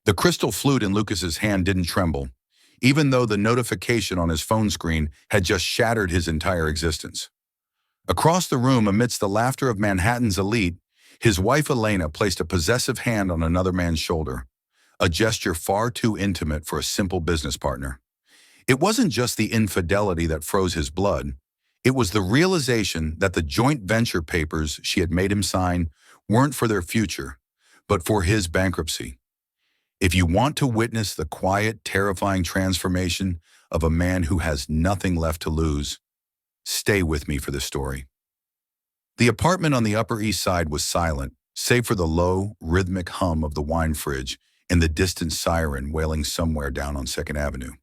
The crystal flute in Lucas's hand didn't tremble, even though the notification on his phone screen had just shattered his entire existence. Across the room, amidst the laughter of Manhattan's elite, his wife Elena placed a possessive hand on another man's shoulder, a gesture far too intimate for a simple business partner. It wasn't just the infidelity that froze his blood. It was the realization that the joint venture papers she had made him sign weren't for their future, but for his bankruptcy. If you want to witness the quiet, terrifying transformation of a man who has nothing left to lose, stay with me for the story. The apartment on the Upper East Side was silent, save for the low, rhythmic hum of the wine fridge and the distant siren wailing somewhere down on 2nd Avenue.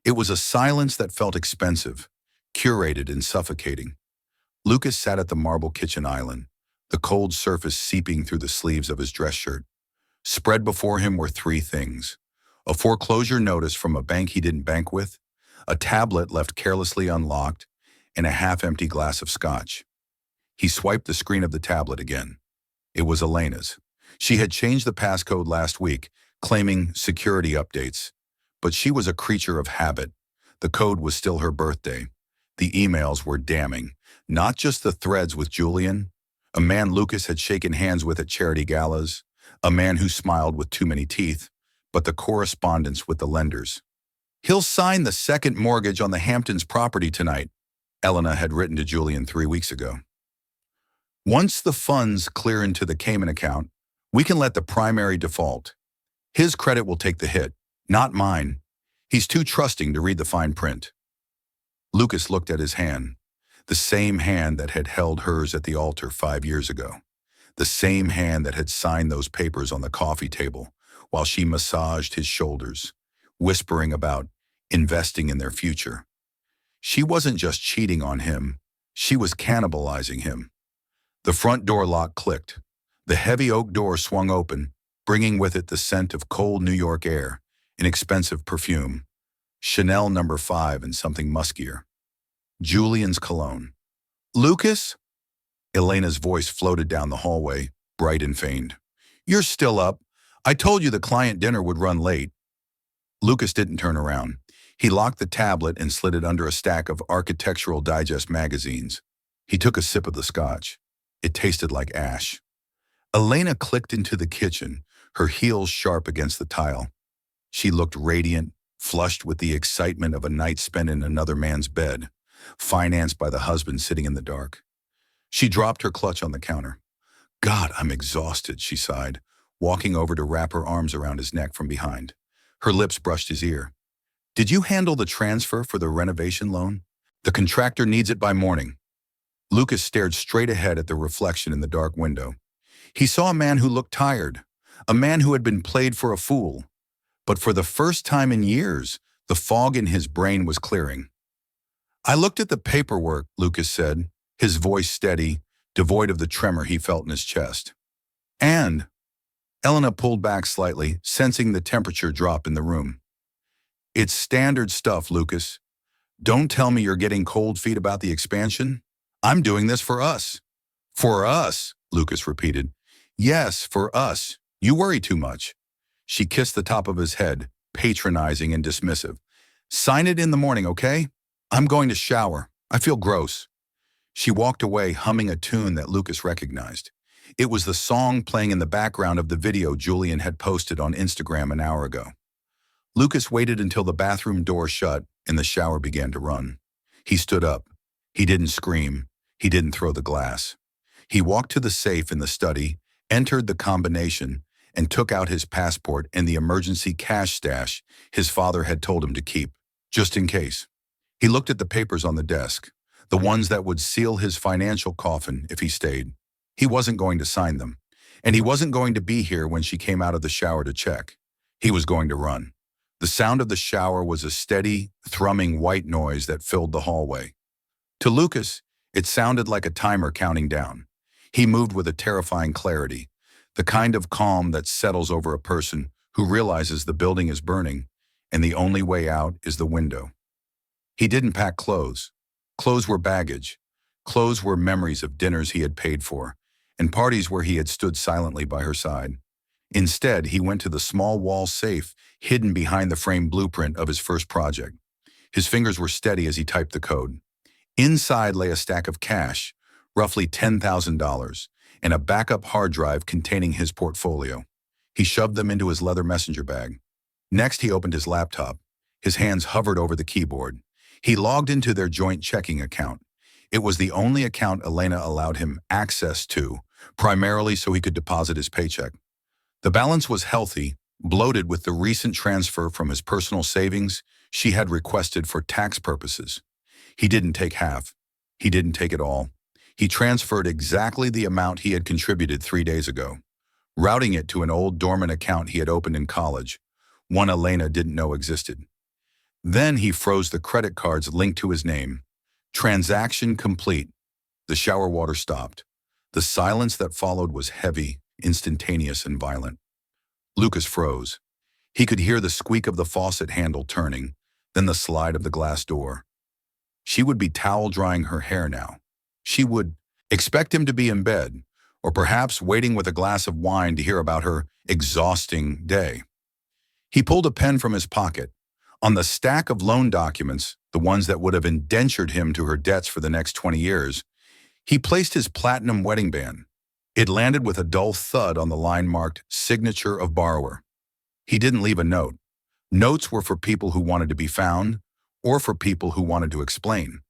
It was a silence that felt expensive, curated and suffocating. Lucas sat at the marble kitchen island, the cold surface seeping through the sleeves of his dress shirt. Spread before him were three things: a foreclosure notice from a bank he didn't bank with, a tablet left carelessly unlocked, and a half-empty glass of scotch. He swiped the screen of the tablet again. It was Elena's. She had changed the passcode last week, claiming security updates. But she was a creature of habit. The code was still her birthday. The emails were damning. Not just the threads with Julian, a man Lucas had shaken hands with at charity galas, a man who smiled with too many teeth, but the correspondence with the lenders. "He'll sign the second mortgage on the Hamptons property tonight," Elena had written to Julian 3 weeks ago. "Once the funds clear into the Cayman account, we can let the primary default. His credit will take the hit, not mine. He's too trusting to read the fine print." Lucas looked at his hand, the same hand that had held hers at the altar 5 years ago, the same hand that had signed those papers on the coffee table while she massaged his shoulders, whispering about investing in their future. She wasn't just cheating on him, she was cannibalizing him. The front door lock clicked. The heavy oak door swung open, bringing with it the scent of cold New York air, an expensive perfume, Chanel No. 5 and something muskier. Julian's cologne. "Lucas?" Elena's voice floated down the hallway, bright and feigned. "You're still up. I told you the client dinner would run late." Lucas didn't turn around. He locked the tablet and slid it under a stack of Architectural Digest magazines. He took a sip of the scotch. It tasted like ash. Elena clicked into the kitchen, her heels sharp against the tile. She looked radiant, flushed with the excitement of a night spent in another man's bed, financed by the husband sitting in the dark. She dropped her clutch on the counter. "God, I'm exhausted," she sighed, walking over to wrap her arms around his neck from behind. Her lips brushed his ear. "Did you handle the transfer for the renovation loan? The contractor needs it by morning." Lucas stared straight ahead at the reflection in the dark window. He saw a man who looked tired, a man who had been played for a fool. But for the first time in years, the fog in his brain was clearing. "I looked at the paperwork," Lucas said, his voice steady, devoid of the tremor he felt in his chest. "And?" Elena pulled back slightly, sensing the temperature drop in the room. "It's standard stuff, Lucas. Don't tell me you're getting cold feet about the expansion. I'm doing this for us." "For us," Lucas repeated. "Yes, for us. You worry too much." She kissed the top of his head, patronizing and dismissive. "Sign it in the morning, okay? I'm going to shower. I feel gross." She walked away, humming a tune that Lucas recognized. It was the song playing in the background of the video Julian had posted on Instagram an hour ago. Lucas waited until the bathroom door shut and the shower began to run. He stood up. He didn't scream. He didn't throw the glass. He walked to the safe in the study, entered the combination, and took out his passport and the emergency cash stash his father had told him to keep, just in case. He looked at the papers on the desk, the ones that would seal his financial coffin if he stayed. He wasn't going to sign them, and he wasn't going to be here when she came out of the shower to check. He was going to run. The sound of the shower was a steady, thrumming white noise that filled the hallway. To Lucas, it sounded like a timer counting down. He moved with a terrifying clarity, the kind of calm that settles over a person who realizes the building is burning and the only way out is the window. He didn't pack clothes. Clothes were baggage. Clothes were memories of dinners he had paid for and parties where he had stood silently by her side. Instead, he went to the small wall safe hidden behind the framed blueprint of his first project. His fingers were steady as he typed the code. Inside lay a stack of cash, roughly $10,000, and a backup hard drive containing his portfolio. He shoved them into his leather messenger bag. Next, he opened his laptop. His hands hovered over the keyboard. He logged into their joint checking account. It was the only account Elena allowed him access to, primarily so he could deposit his paycheck. The balance was healthy, bloated with the recent transfer from his personal savings she had requested for tax purposes. He didn't take half. He didn't take it all. He transferred exactly the amount he had contributed 3 days ago, routing it to an old dormant account he had opened in college, one Elena didn't know existed. Then he froze the credit cards linked to his name. Transaction complete. The shower water stopped. The silence that followed was heavy, instantaneous, and violent. Lucas froze. He could hear the squeak of the faucet handle turning, then the slide of the glass door. She would be towel drying her hair now. She would expect him to be in bed, or perhaps waiting with a glass of wine to hear about her exhausting day. He pulled a pen from his pocket. On the stack of loan documents, the ones that would have indentured him to her debts for the next 20 years, he placed his platinum wedding band. It landed with a dull thud on the line marked "Signature of Borrower." He didn't leave a note. Notes were for people who wanted to be found, or for people who wanted to explain.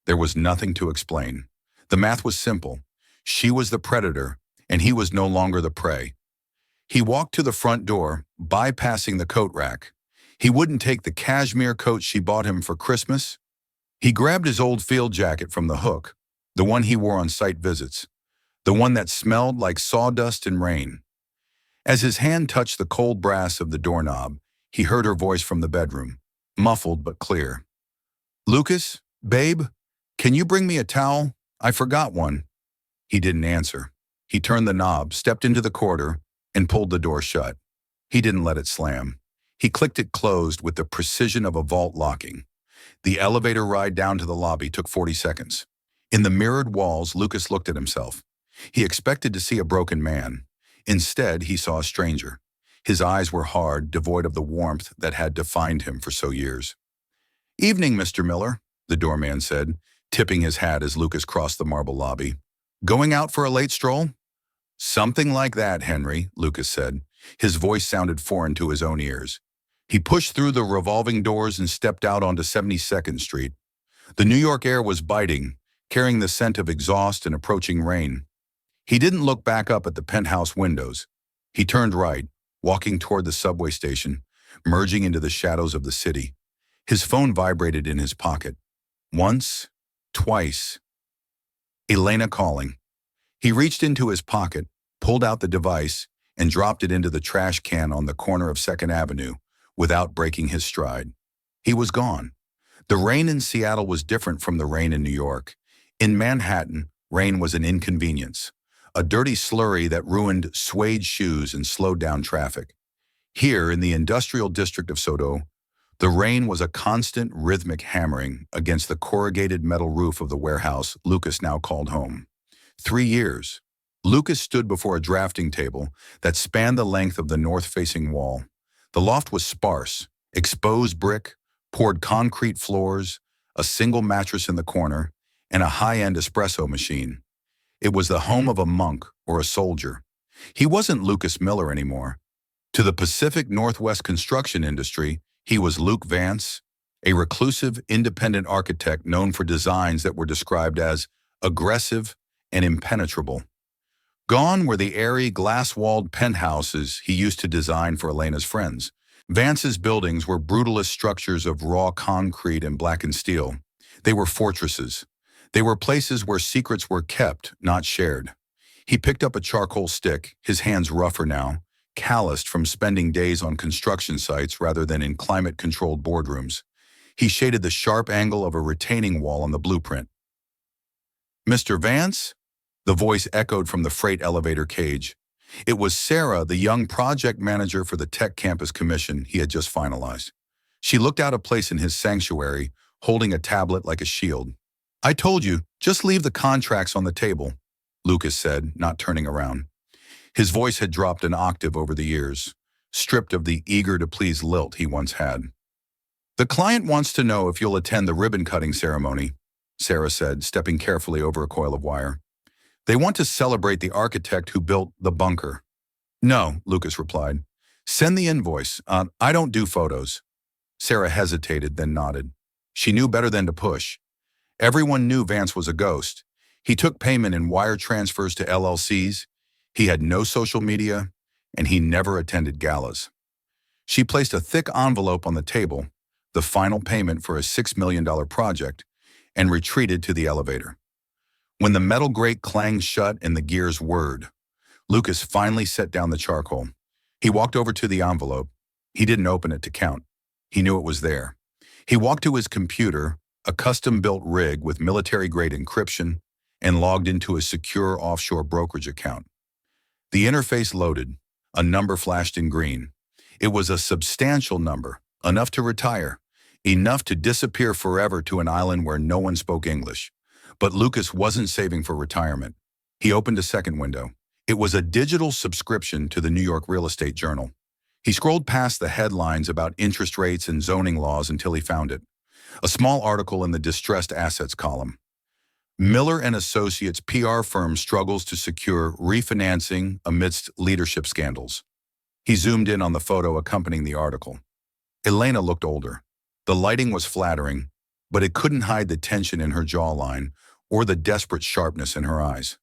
There was nothing to explain. The math was simple. She was the predator, and he was no longer the prey. He walked to the front door, bypassing the coat rack. He wouldn't take the cashmere coat she bought him for Christmas. He grabbed his old field jacket from the hook, the one he wore on site visits, the one that smelled like sawdust and rain. As his hand touched the cold brass of the doorknob, he heard her voice from the bedroom, muffled but clear. "Lucas, babe, can you bring me a towel? I forgot one." He didn't answer. He turned the knob, stepped into the corridor, and pulled the door shut. He didn't let it slam. He clicked it closed with the precision of a vault locking. The elevator ride down to the lobby took 40 seconds. In the mirrored walls, Lucas looked at himself. He expected to see a broken man. Instead, he saw a stranger. His eyes were hard, devoid of the warmth that had defined him for so years. "Evening, Mr. Miller," the doorman said, tipping his hat as Lucas crossed the marble lobby. "Going out for a late stroll?" "Something like that, Henry," Lucas said. His voice sounded foreign to his own ears. He pushed through the revolving doors and stepped out onto 72nd Street. The New York air was biting, carrying the scent of exhaust and approaching rain. He didn't look back up at the penthouse windows. He turned right, walking toward the subway station, merging into the shadows of the city. His phone vibrated in his pocket. Once, twice. Elena calling. He reached into his pocket, pulled out the device, and dropped it into the trash can on the corner of 2nd Avenue without breaking his stride. He was gone. The rain in Seattle was different from the rain in New York. In Manhattan, rain was an inconvenience, a dirty slurry that ruined suede shoes and slowed down traffic. Here, in the industrial district of Soto, the rain was a constant rhythmic hammering against the corrugated metal roof of the warehouse Lucas now called home. 3 years. Lucas stood before a drafting table that spanned the length of the north-facing wall. The loft was sparse, exposed brick, poured concrete floors, a single mattress in the corner, and a high-end espresso machine. It was the home of a monk or a soldier. He wasn't Lucas Miller anymore. To the Pacific Northwest construction industry, he was Luke Vance, a reclusive, independent architect known for designs that were described as aggressive and impenetrable. Gone were the airy, glass-walled penthouses he used to design for Elena's friends. Vance's buildings were brutalist structures of raw concrete and blackened steel. They were fortresses. They were places where secrets were kept, not shared. He picked up a charcoal stick, his hands rougher now, calloused from spending days on construction sites rather than in climate-controlled boardrooms. He shaded the sharp angle of a retaining wall on the blueprint. "Mr. Vance?" The voice echoed from the freight elevator cage. It was Sarah, the young project manager for the Tech Campus Commission he had just finalized. She looked out of place in his sanctuary, holding a tablet like a shield. "I told you, just leave the contracts on the table," Lucas said, not turning around. His voice had dropped an octave over the years, stripped of the eager-to-please lilt he once had. "The client wants to know if you'll attend the ribbon-cutting ceremony," Sarah said, stepping carefully over a coil of wire. "They want to celebrate the architect who built the bunker." "No," Lucas replied. "Send the invoice. I don't do photos." Sarah hesitated, then nodded. She knew better than to push. Everyone knew Vance was a ghost. He took payment in wire transfers to LLCs. He had no social media, and he never attended galas. She placed a thick envelope on the table, the final payment for a $6 million project, and retreated to the elevator. When the metal grate clanged shut and the gears whirred, Lucas finally set down the charcoal. He walked over to the envelope. He didn't open it to count. He knew it was there. He walked to his computer, a custom-built rig with military-grade encryption, and logged into a secure offshore brokerage account. The interface loaded. A number flashed in green. It was a substantial number, enough to retire, enough to disappear forever to an island where no one spoke English. But Lucas wasn't saving for retirement. He opened a second window. It was a digital subscription to the New York Real Estate Journal. He scrolled past the headlines about interest rates and zoning laws until he found it. A small article in the distressed assets column. Miller and Associates PR firm struggles to secure refinancing amidst leadership scandals. He zoomed in on the photo accompanying the article. Elena looked older. The lighting was flattering, but it couldn't hide the tension in her jawline or the desperate sharpness in her eyes.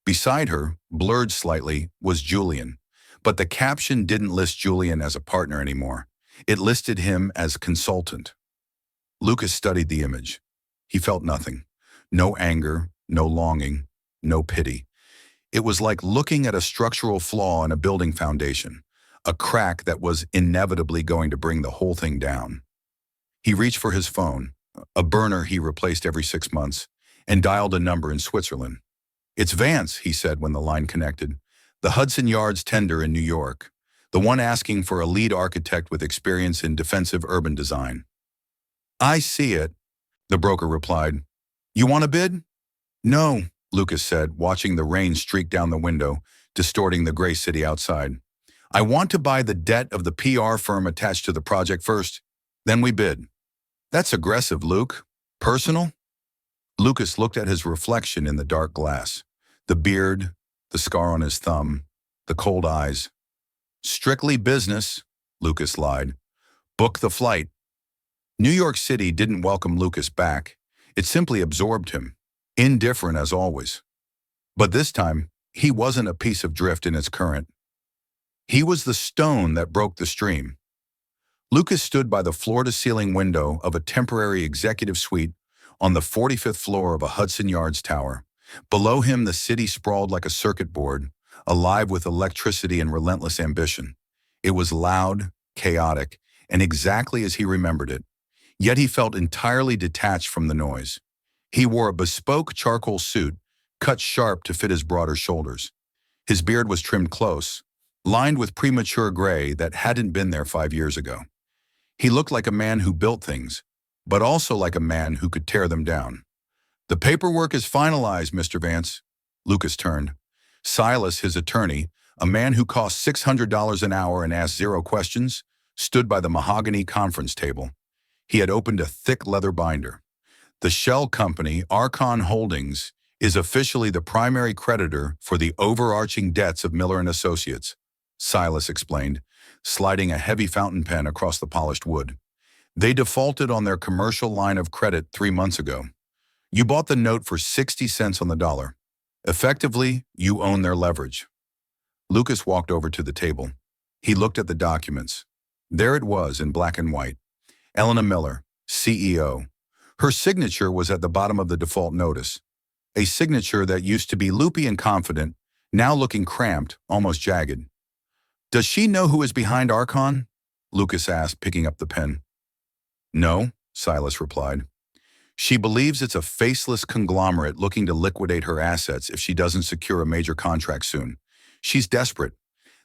Beside her, blurred slightly, was Julian, but the caption didn't list Julian as a partner anymore. It listed him as consultant. Lucas studied the image. He felt nothing. No anger, no longing, no pity. It was like looking at a structural flaw in a building foundation, a crack that was inevitably going to bring the whole thing down. He reached for his phone, a burner he replaced every 6 months, and dialed a number in Switzerland. "It's Vance," he said when the line connected. "The Hudson Yards tender in New York. The one asking for a lead architect with experience in defensive urban design." "I see it," the broker replied. "You want a bid?" "No," Lucas said, watching the rain streak down the window, distorting the gray city outside. "I want to buy the debt of the PR firm attached to the project first. Then we bid." "That's aggressive, Luke. Personal?" Lucas looked at his reflection in the dark glass. The beard, the scar on his thumb, the cold eyes. "Strictly business," Lucas lied. "Book the flight." New York City didn't welcome Lucas back. It simply absorbed him, indifferent as always. But this time, he wasn't a piece of drift in its current. He was the stone that broke the stream. Lucas stood by the floor-to-ceiling window of a temporary executive suite on the 45th floor of a Hudson Yards tower. Below him, the city sprawled like a circuit board, alive with electricity and relentless ambition. It was loud, chaotic, and exactly as he remembered it. Yet he felt entirely detached from the noise. He wore a bespoke charcoal suit, cut sharp to fit his broader shoulders. His beard was trimmed close, lined with premature gray that hadn't been there 5 years ago. He looked like a man who built things, but also like a man who could tear them down. "The paperwork is finalized, Mr. Vance." Lucas turned. Silas, his attorney, a man who cost $600 an hour and asked 0 questions, stood by the mahogany conference table. He had opened a thick leather binder. "The shell company, Archon Holdings, is officially the primary creditor for the overarching debts of Miller and Associates," Silas explained, sliding a heavy fountain pen across the polished wood. "They defaulted on their commercial line of credit 3 months ago. You bought the note for 60 cents on the dollar. Effectively, you own their leverage." Lucas walked over to the table. He looked at the documents. There it was in black and white. Elena Miller, CEO. Her signature was at the bottom of the default notice. A signature that used to be loopy and confident, now looking cramped, almost jagged. "Does she know who is behind Archon?" Lucas asked, picking up the pen. "No," Silas replied. "She believes it's a faceless conglomerate looking to liquidate her assets if she doesn't secure a major contract soon. She's desperate.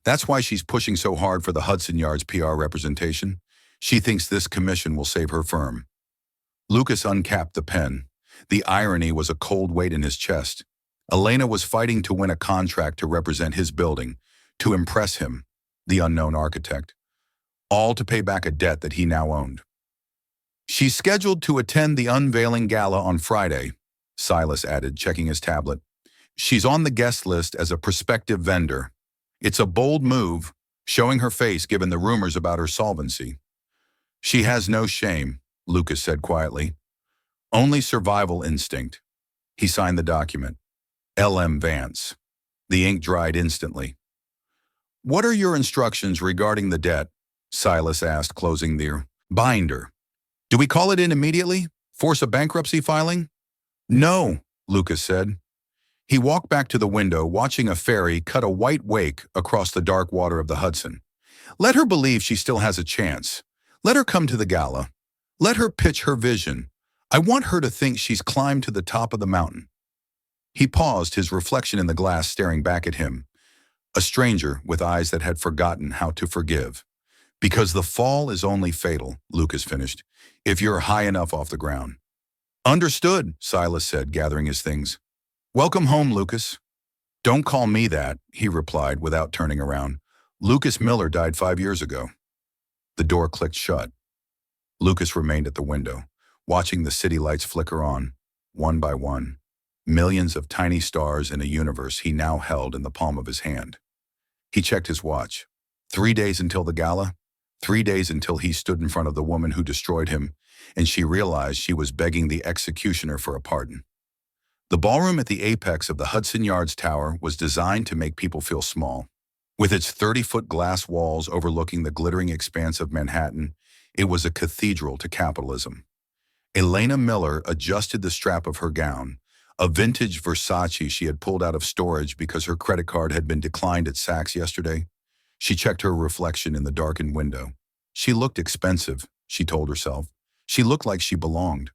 That's why she's pushing so hard for the Hudson Yards PR representation. She thinks this commission will save her firm." Lucas uncapped the pen. The irony was a cold weight in his chest. Elena was fighting to win a contract to represent his building, to impress him, the unknown architect, all to pay back a debt that he now owned. She's scheduled to attend the unveiling gala on Friday, Silas added, checking his tablet. She's on the guest list as a prospective vendor. It's a bold move, showing her face given the rumors about her solvency. She has no shame, Lucas said quietly. Only survival instinct. He signed the document. L.M. Vance. The ink dried instantly. What are your instructions regarding the debt? Silas asked, closing the binder. Do we call it in immediately? Force a bankruptcy filing? No, Lucas said. He walked back to the window, watching a ferry cut a white wake across the dark water of the Hudson. Let her believe she still has a chance. Let her come to the gala. Let her pitch her vision. I want her to think she's climbed to the top of the mountain. He paused, his reflection in the glass staring back at him. A stranger with eyes that had forgotten how to forgive. Because the fall is only fatal, Lucas finished, if you're high enough off the ground. Understood, Silas said, gathering his things. Welcome home, Lucas. Don't call me that, he replied without turning around. Lucas Miller died 5 years ago. The door clicked shut. Lucas remained at the window, watching the city lights flicker on, one by one. Millions of tiny stars in a universe he now held in the palm of his hand. He checked his watch. 3 days until the gala, 3 days until he stood in front of the woman who destroyed him, and she realized she was begging the executioner for a pardon. The ballroom at the apex of the Hudson Yards Tower was designed to make people feel small. With its 30-foot glass walls overlooking the glittering expanse of Manhattan, it was a cathedral to capitalism. Elena Miller adjusted the strap of her gown, a vintage Versace she had pulled out of storage because her credit card had been declined at Saks yesterday. She checked her reflection in the darkened window. She looked expensive, she told herself. She looked like she belonged.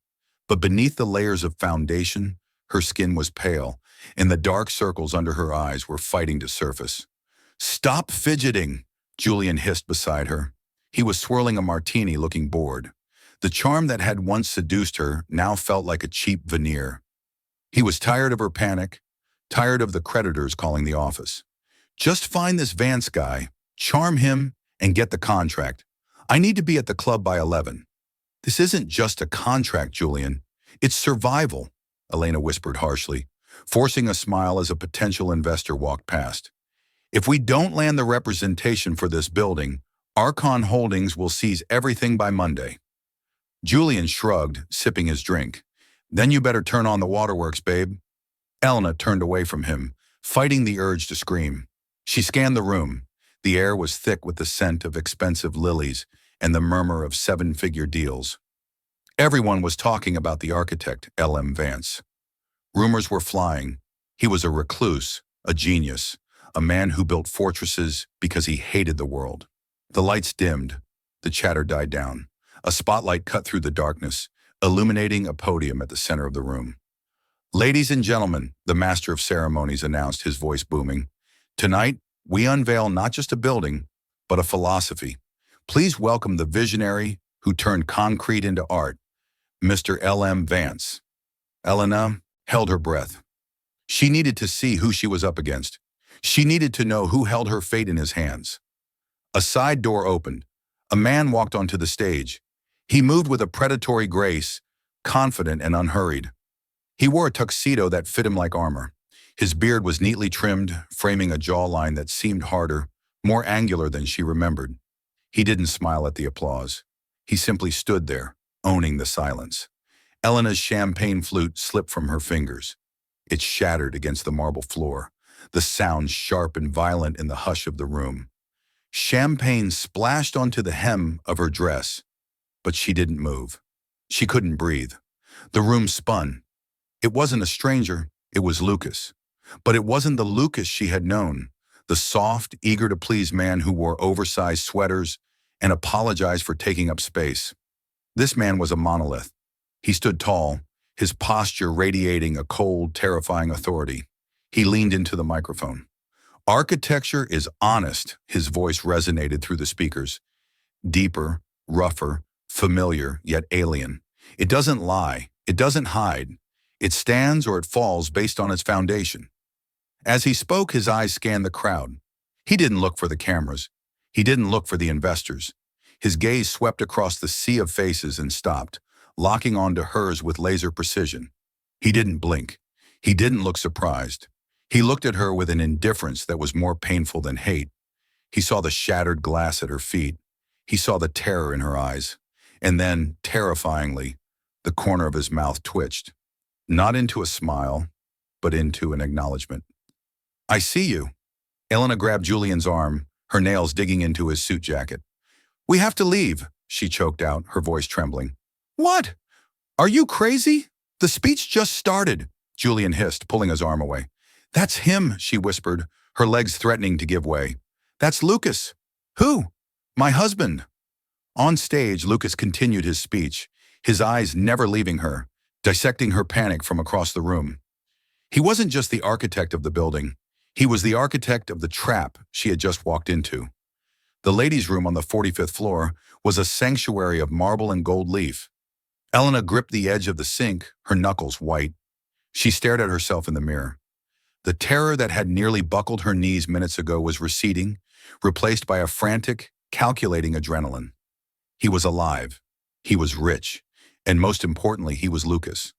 But beneath the layers of foundation, her skin was pale, and the dark circles under her eyes were fighting to surface. Stop fidgeting, Julian hissed beside her. He was swirling a martini, looking bored. The charm that had once seduced her now felt like a cheap veneer. He was tired of her panic, tired of the creditors calling the office. Just find this Vance guy, charm him, and get the contract. I need to be at the club by 11. This isn't just a contract, Julian. It's survival, Elena whispered harshly, forcing a smile as a potential investor walked past. If we don't land the representation for this building, Archon Holdings will seize everything by Monday. Julian shrugged, sipping his drink. Then you better turn on the waterworks, babe. Elena turned away from him, fighting the urge to scream. She scanned the room. The air was thick with the scent of expensive lilies and the murmur of seven-figure deals. Everyone was talking about the architect, L.M. Vance. Rumors were flying. He was a recluse, a genius, a man who built fortresses because he hated the world. The lights dimmed. The chatter died down. A spotlight cut through the darkness, illuminating a podium at the center of the room. Ladies and gentlemen, the master of ceremonies announced, his voice booming. Tonight, we unveil not just a building, but a philosophy. Please welcome the visionary who turned concrete into art, Mr. L.M. Vance. Elena held her breath. She needed to see who she was up against. She needed to know who held her fate in his hands. A side door opened. A man walked onto the stage. He moved with a predatory grace, confident and unhurried. He wore a tuxedo that fit him like armor. His beard was neatly trimmed, framing a jawline that seemed harder, more angular than she remembered. He didn't smile at the applause. He simply stood there, owning the silence. Elena's champagne flute slipped from her fingers. It shattered against the marble floor, the sound sharp and violent in the hush of the room. Champagne splashed onto the hem of her dress, but she didn't move. She couldn't breathe. The room spun. It wasn't a stranger, it was Lucas. But it wasn't the Lucas she had known, the soft, eager-to-please man who wore oversized sweaters and apologized for taking up space. This man was a monolith. He stood tall, his posture radiating a cold, terrifying authority. He leaned into the microphone. Architecture is honest, his voice resonated through the speakers. Deeper, rougher, familiar, yet alien. It doesn't lie. It doesn't hide. It stands or it falls based on its foundation. As he spoke, his eyes scanned the crowd. He didn't look for the cameras. He didn't look for the investors. His gaze swept across the sea of faces and stopped, locking onto hers with laser precision. He didn't blink. He didn't look surprised. He looked at her with an indifference that was more painful than hate. He saw the shattered glass at her feet. He saw the terror in her eyes. And then, terrifyingly, the corner of his mouth twitched. Not into a smile, but into an acknowledgement. "I see you." Elena grabbed Julian's arm, her nails digging into his suit jacket. "We have to leave," she choked out, her voice trembling. "What? Are you crazy? The speech just started," Julian hissed, pulling his arm away. "That's him," she whispered, her legs threatening to give way. "That's Lucas." "Who?" "My husband." On stage, Lucas continued his speech, his eyes never leaving her, dissecting her panic from across the room. He wasn't just the architect of the building. He was the architect of the trap she had just walked into. The ladies' room on the 45th floor was a sanctuary of marble and gold leaf. Elena gripped the edge of the sink, her knuckles white. She stared at herself in the mirror. The terror that had nearly buckled her knees minutes ago was receding, replaced by a frantic, calculating adrenaline. He was alive. He was rich. And most importantly, he was Lucas.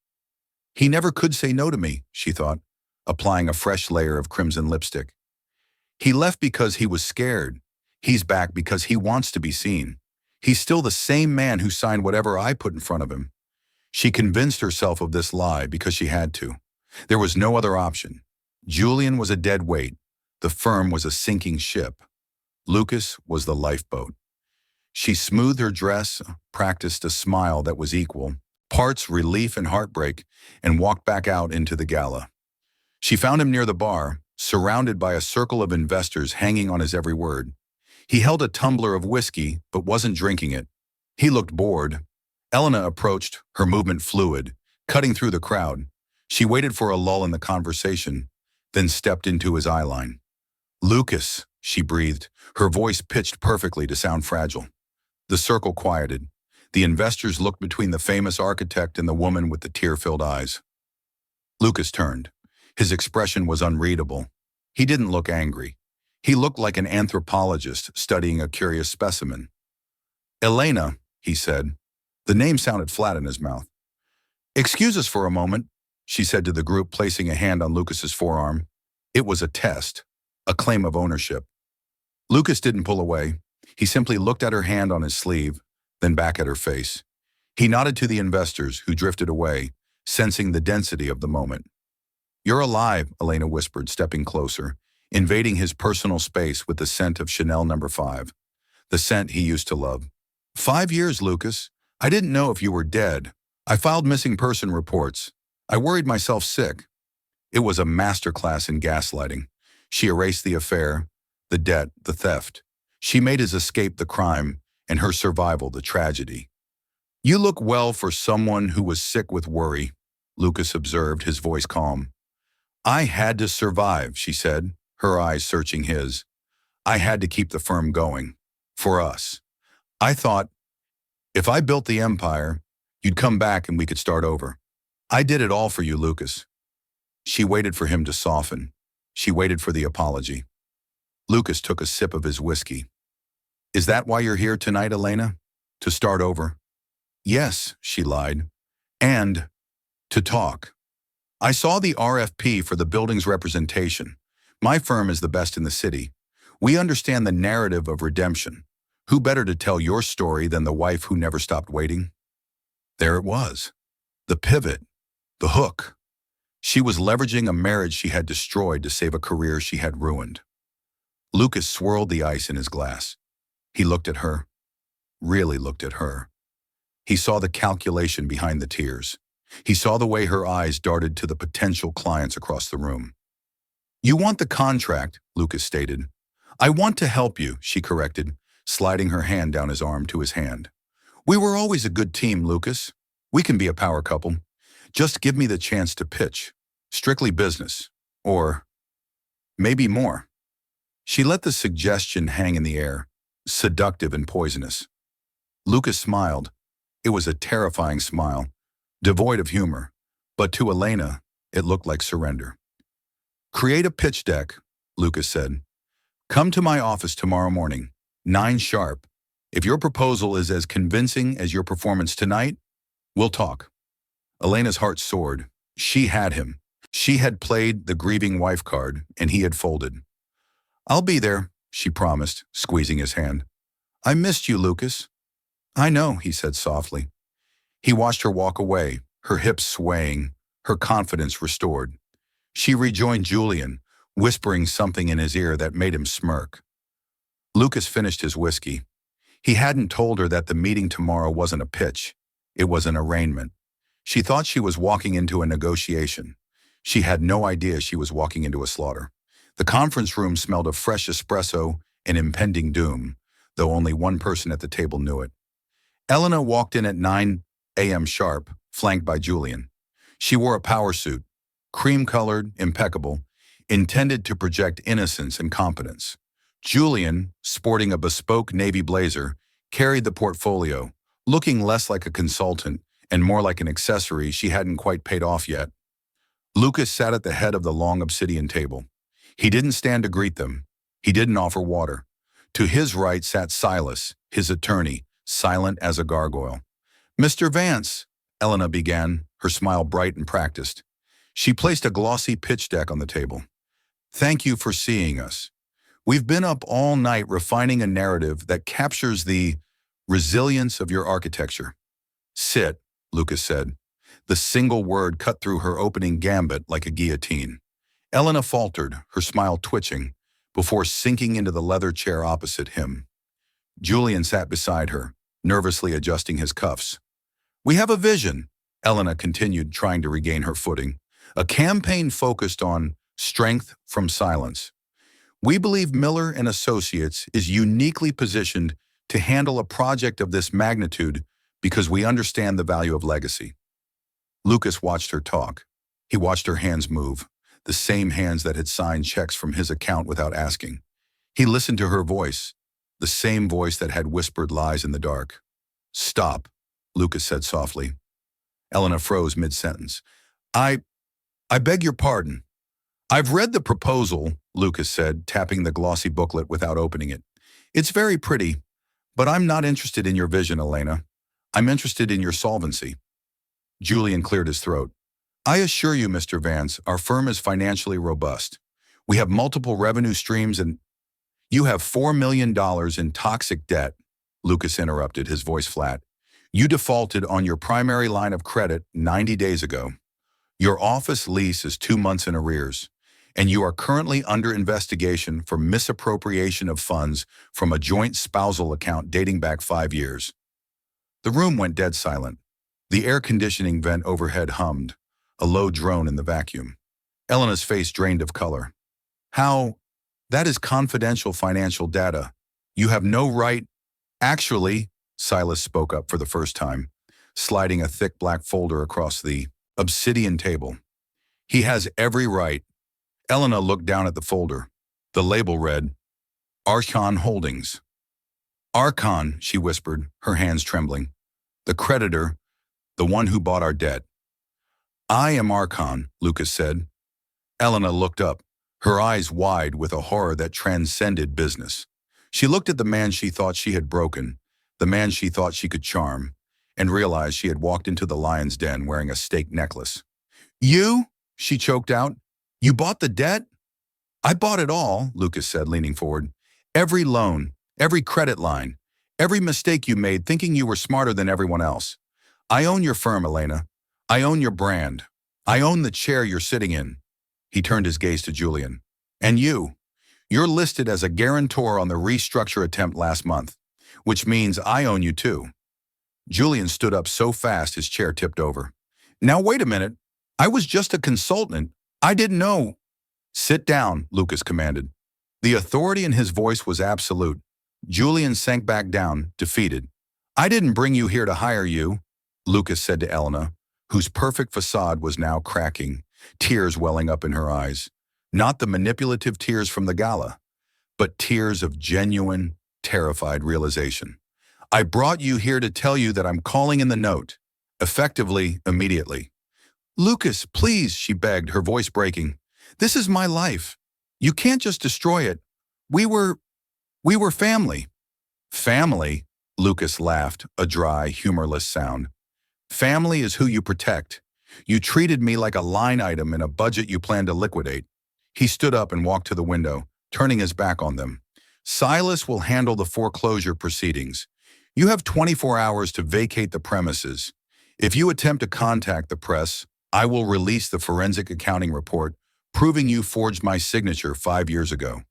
He never could say no to me, she thought, applying a fresh layer of crimson lipstick. He left because he was scared. He's back because he wants to be seen. He's still the same man who signed whatever I put in front of him. She convinced herself of this lie because she had to. There was no other option. Julian was a dead weight. The firm was a sinking ship. Lucas was the lifeboat. She smoothed her dress, practiced a smile that was equal, parts relief and heartbreak, and walked back out into the gala. She found him near the bar, surrounded by a circle of investors hanging on his every word. He held a tumbler of whiskey, but wasn't drinking it. He looked bored. Elena approached, her movement fluid, cutting through the crowd. She waited for a lull in the conversation, then stepped into his eyeline. "Lucas," she breathed, her voice pitched perfectly to sound fragile. The circle quieted. The investors looked between the famous architect and the woman with the tear-filled eyes. Lucas turned. His expression was unreadable. He didn't look angry. He looked like an anthropologist studying a curious specimen. "Elena," he said. The name sounded flat in his mouth. "Excuse us for a moment," she said to the group, placing a hand on Lucas's forearm. It was a test, a claim of ownership. Lucas didn't pull away. He simply looked at her hand on his sleeve, then back at her face. He nodded to the investors, who drifted away, sensing the density of the moment. "You're alive," Elena whispered, stepping closer, invading his personal space with the scent of Chanel No. 5, the scent he used to love. "5 years, Lucas. I didn't know if you were dead. I filed missing person reports. I worried myself sick." It was a masterclass in gaslighting. She erased the affair, the debt, the theft. She made his escape the crime, and her survival the tragedy. "You look well for someone who was sick with worry," Lucas observed, his voice calm. "I had to survive," she said, her eyes searching his. "I had to keep the firm going. For us. I thought, if I built the empire, you'd come back and we could start over. I did it all for you, Lucas." She waited for him to soften. She waited for the apology. Lucas took a sip of his whiskey. "Is that why you're here tonight, Elena? To start over?" "Yes," she lied. "And to talk. I saw the RFP for the building's representation. My firm is the best in the city. We understand the narrative of redemption. Who better to tell your story than the wife who never stopped waiting?" There it was. The pivot. The hook. She was leveraging a marriage she had destroyed to save a career she had ruined. Lucas swirled the ice in his glass. He looked at her. Really looked at her. He saw the calculation behind the tears. He saw the way her eyes darted to the potential clients across the room. "You want the contract," Lucas stated. "I want to help you," she corrected, sliding her hand down his arm to his hand. "We were always a good team, Lucas. We can be a power couple. Just give me the chance to pitch. Strictly business. Or maybe more." She let the suggestion hang in the air, seductive and poisonous. Lucas smiled. It was a terrifying smile, devoid of humor, But to Elena, it looked like surrender. "Create a pitch deck," Lucas said. "Come to my office tomorrow morning, 9 sharp. If your proposal is as convincing as your performance tonight, we'll talk." Elena's heart soared. She had him. She had played the grieving wife card, and he had folded. "I'll be there," she promised, squeezing his hand. "I missed you, Lucas." "I know," he said softly. He watched her walk away, her hips swaying, her confidence restored. She rejoined Julian, whispering something in his ear that made him smirk. Lucas finished his whiskey. He hadn't told her that the meeting tomorrow wasn't a pitch. It was an arraignment. She thought she was walking into a negotiation. She had no idea she was walking into a slaughter. The conference room smelled of fresh espresso and impending doom, though only one person at the table knew it. Elena walked in at 9 a.m. sharp, flanked by Julian. She wore a power suit, cream-colored, impeccable, intended to project innocence and competence. Julian, sporting a bespoke navy blazer, carried the portfolio, looking less like a consultant and more like an accessory she hadn't quite paid off yet. Lucas sat at the head of the long obsidian table. He didn't stand to greet them. He didn't offer water. To his right sat Silas, his attorney, silent as a gargoyle. "Mr. Vance," Elena began, her smile bright and practiced. She placed a glossy pitch deck on the table. "Thank you for seeing us. We've been up all night refining a narrative that captures the resilience of your architecture." "Sit," Lucas said. The single word cut through her opening gambit like a guillotine. Elena faltered, her smile twitching, before sinking into the leather chair opposite him. Julian sat beside her, nervously adjusting his cuffs. "We have a vision," Elena continued, trying to regain her footing. "A campaign focused on strength from silence. We believe Miller and Associates is uniquely positioned to handle a project of this magnitude because we understand the value of legacy." Lucas watched her talk. He watched her hands move, the same hands that had signed checks from his account without asking. He listened to her voice, the same voice that had whispered lies in the dark. "Stop," Lucas said softly. Elena froze mid-sentence. I beg your pardon." "I've read the proposal," Lucas said, tapping the glossy booklet without opening it. "It's very pretty, but I'm not interested in your vision, Elena. I'm interested in your solvency." Julian cleared his throat. "I assure you, Mr. Vance, our firm is financially robust. We have multiple revenue streams and—" "You have $4 million in toxic debt," Lucas interrupted, his voice flat. "You defaulted on your primary line of credit 90 days ago. Your office lease is 2 months in arrears, and you are currently under investigation for misappropriation of funds from a joint spousal account dating back 5 years." The room went dead silent. The air conditioning vent overhead hummed, a low drone in the vacuum. Elena's face drained of color. "How? That is confidential financial data. You have no right—" "Actually," Silas spoke up for the first time, sliding a thick black folder across the obsidian table. "He has every right." Elena looked down at the folder. The label read, "Archon Holdings." "Archon," she whispered, her hands trembling. "The creditor, the one who bought our debt." "I am Archon," Lucas said. Elena looked up, her eyes wide with a horror that transcended business. She looked at the man she thought she had broken, the man she thought she could charm, and realized she had walked into the lion's den wearing a stake necklace. "You?" she choked out. "You bought the debt?" "I bought it all," Lucas said, leaning forward. "Every loan, every credit line, every mistake you made thinking you were smarter than everyone else. I own your firm, Elena. I own your brand. I own the chair you're sitting in." He turned his gaze to Julian. "And you're listed as a guarantor on the restructure attempt last month, which means I own you too." Julian stood up so fast his chair tipped over. "Now wait a minute. I was just a consultant. I didn't know." "Sit down," Lucas commanded. The authority in his voice was absolute. Julian sank back down, defeated. "I didn't bring you here to hire you," Lucas said to Elena, whose perfect facade was now cracking, tears welling up in her eyes. Not the manipulative tears from the gala, but tears of genuine, terrified realization. "I brought you here to tell you that I'm calling in the note, effectively, immediately." Lucas, please, she begged, her voice breaking. This is my life. You can't just destroy it. We were, we were family. Family? Lucas laughed, a dry, humorless sound. Family is who you protect. You treated me like a line item in a budget you planned to liquidate. He stood up and walked to the window, turning his back on them. Silas will handle the foreclosure proceedings. You have 24 hours to vacate the premises. If you attempt to contact the press, I will release the forensic accounting report proving you forged my signature 5 years ago.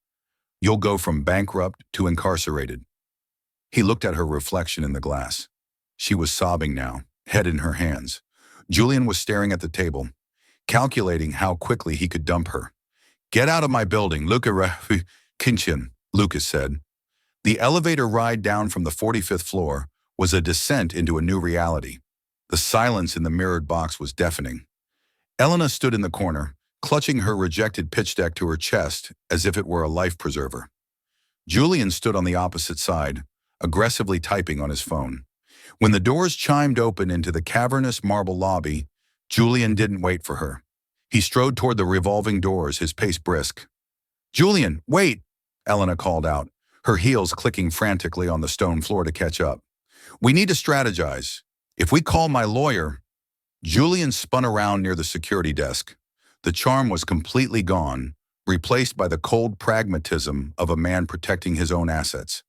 You'll go from bankrupt to incarcerated. He looked at her reflection in the glass. She was sobbing now, head in her hands. Julian was staring at the table, calculating how quickly he could dump her. Get out of my building, Kinchin, Lucas said. The elevator ride down from the 45th floor was a descent into a new reality. The silence in the mirrored box was deafening. Elena stood in the corner, clutching her rejected pitch deck to her chest as if it were a life preserver. Julian stood on the opposite side, aggressively typing on his phone. When the doors chimed open into the cavernous marble lobby, Julian didn't wait for her. He strode toward the revolving doors, his pace brisk. Julian, wait, Elena called out, her heels clicking frantically on the stone floor to catch up. We need to strategize. If we call my lawyer... Julian spun around near the security desk. The charm was completely gone, replaced by the cold pragmatism of a man protecting his own assets.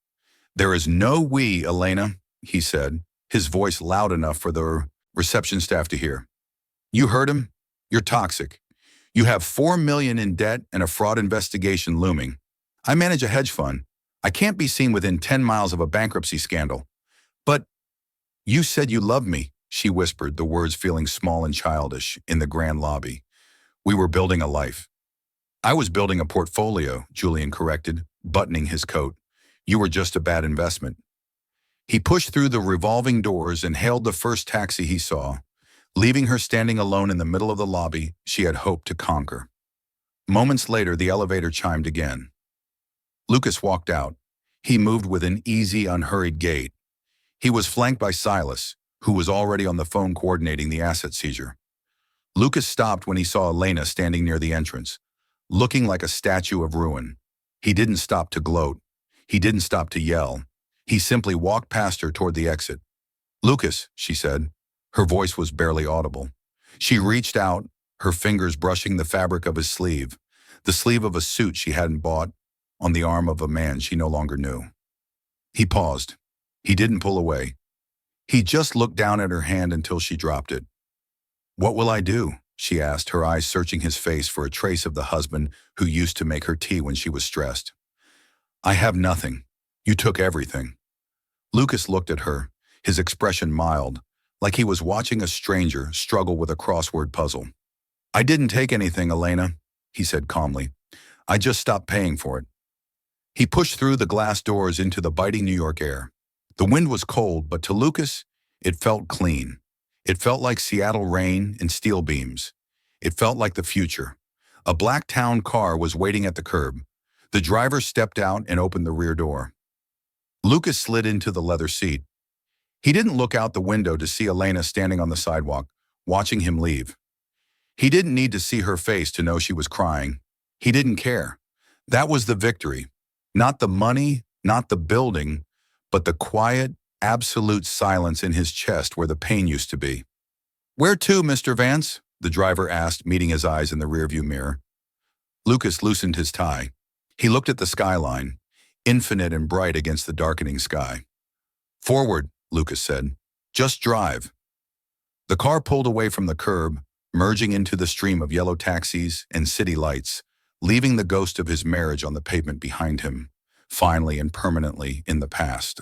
There is no we, Elena, he said, his voice loud enough for the reception staff to hear. You heard him? You're toxic. You have $4 million in debt and a fraud investigation looming. I manage a hedge fund. I can't be seen within 10 miles of a bankruptcy scandal. But you said you loved me, she whispered, the words feeling small and childish in the grand lobby. We were building a life. I was building a portfolio, Julian corrected, buttoning his coat. You were just a bad investment. He pushed through the revolving doors and hailed the first taxi he saw, leaving her standing alone in the middle of the lobby she had hoped to conquer. Moments later, the elevator chimed again. Lucas walked out. He moved with an easy, unhurried gait. He was flanked by Silas, who was already on the phone coordinating the asset seizure. Lucas stopped when he saw Elena standing near the entrance, looking like a statue of ruin. He didn't stop to gloat. He didn't stop to yell. He simply walked past her toward the exit. Lucas, she said. Her voice was barely audible. She reached out, her fingers brushing the fabric of his sleeve, the sleeve of a suit she hadn't bought, on the arm of a man she no longer knew. He paused. He didn't pull away. He just looked down at her hand until she dropped it. What will I do? She asked, her eyes searching his face for a trace of the husband who used to make her tea when she was stressed. I have nothing. You took everything. Lucas looked at her, his expression mild, like he was watching a stranger struggle with a crossword puzzle. I didn't take anything, Elena, he said calmly. I just stopped paying for it. He pushed through the glass doors into the biting New York air. The wind was cold, but to Lucas, it felt clean. It felt like Seattle rain and steel beams. It felt like the future. A black town car was waiting at the curb. The driver stepped out and opened the rear door. Lucas slid into the leather seat. He didn't look out the window to see Elena standing on the sidewalk, watching him leave. He didn't need to see her face to know she was crying. He didn't care. That was the victory. Not the money, not the building, but the quiet, absolute silence in his chest where the pain used to be. Where to, Mr. Vance? The driver asked, meeting his eyes in the rearview mirror. Lucas loosened his tie. He looked at the skyline, infinite and bright against the darkening sky. Forward, Lucas said. Just drive. The car pulled away from the curb, merging into the stream of yellow taxis and city lights, leaving the ghost of his marriage on the pavement behind him, finally and permanently in the past.